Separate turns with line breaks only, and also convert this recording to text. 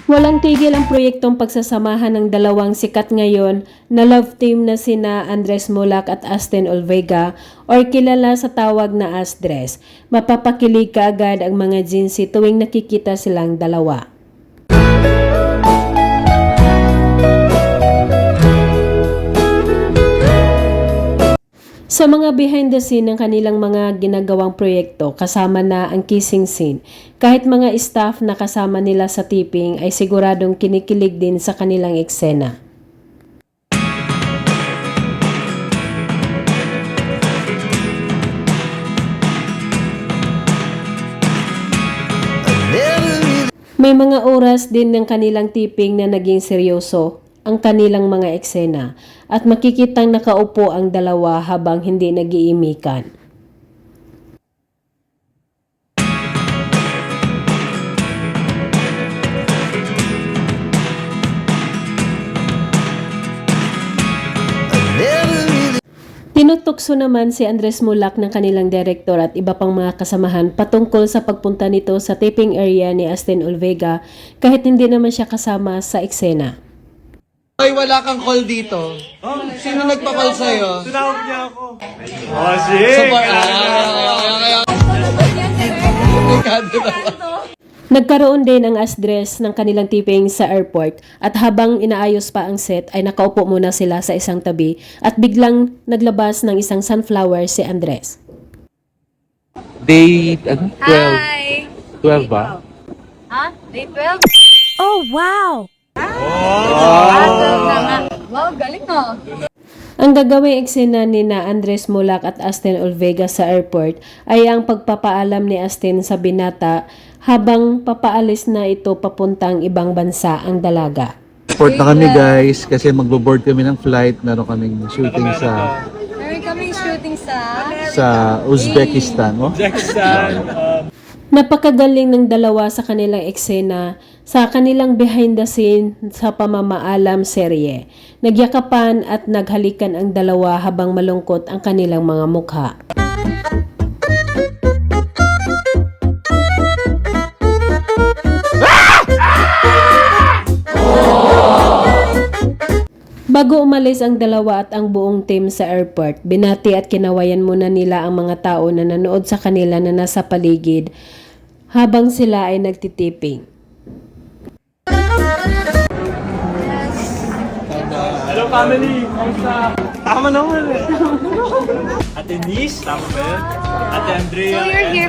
Walang tigil ang proyektong pagsasamahan ng dalawang sikat ngayon na love team na sina Andres Mulak at Astin Olvega or kilala sa tawag na Asdres. Mapapakilig ka agad ang mga Jinsi tuwing nakikita silang dalawa. Sa mga behind the scene ng kanilang mga ginagawang proyekto, kasama na ang kissing scene. Kahit mga staff na kasama nila sa taping ay siguradong kinikilig din sa kanilang eksena. May mga oras din ng kanilang taping na naging seryoso ang kanilang mga eksena at makikitang nakaupo ang dalawa habang hindi nag-iimikan. Tinutokso naman si Andres Mulak ng kanilang direktor at iba pang mga kasamahan patungkol sa pagpunta nito sa taping area ni Astin Olvega kahit hindi naman siya kasama sa eksena.
Ay, wala kang call dito. Sino nagpa-call sa'yo?
Tinawag niya ako. Oh, shit!
Nagkaroon din ang Asdres ng kanilang taping sa airport at habang inaayos pa ang set ay nakaupo muna sila sa isang tabi at biglang naglabas ng isang sunflower si Andres.
Day 12.
Hi!
12 ba?
Ha? Day 12?
Oh, wow!
Wow, galing no?
Ang gagawing eksena ni na Andres Mulak at Astin Olvega sa airport ay ang pagpapaalam ni Astin sa binata habang papaalis na ito papuntang ibang bansa ang dalaga.
Support na kami guys kasi magbo-board kami ng flight. Meron kaming shooting
Meron kaming shooting
sa Uzbekistan. Oh?
Napakagaling ng dalawa sa kanilang eksena sa kanilang behind the scene sa pamamaalam serye. Nagyakapan at naghalikan ang dalawa habang malungkot ang kanilang mga mukha. Bago umalis ang dalawa at ang buong team sa airport, binati at kinawayan muna nila ang mga tao na nanood sa kanila na nasa paligid habang sila ay nagtitiping.
Hello family! Kamusta? Tama naman eh! Ate Nis, tama ba yun? Ate Andrea.
So you're here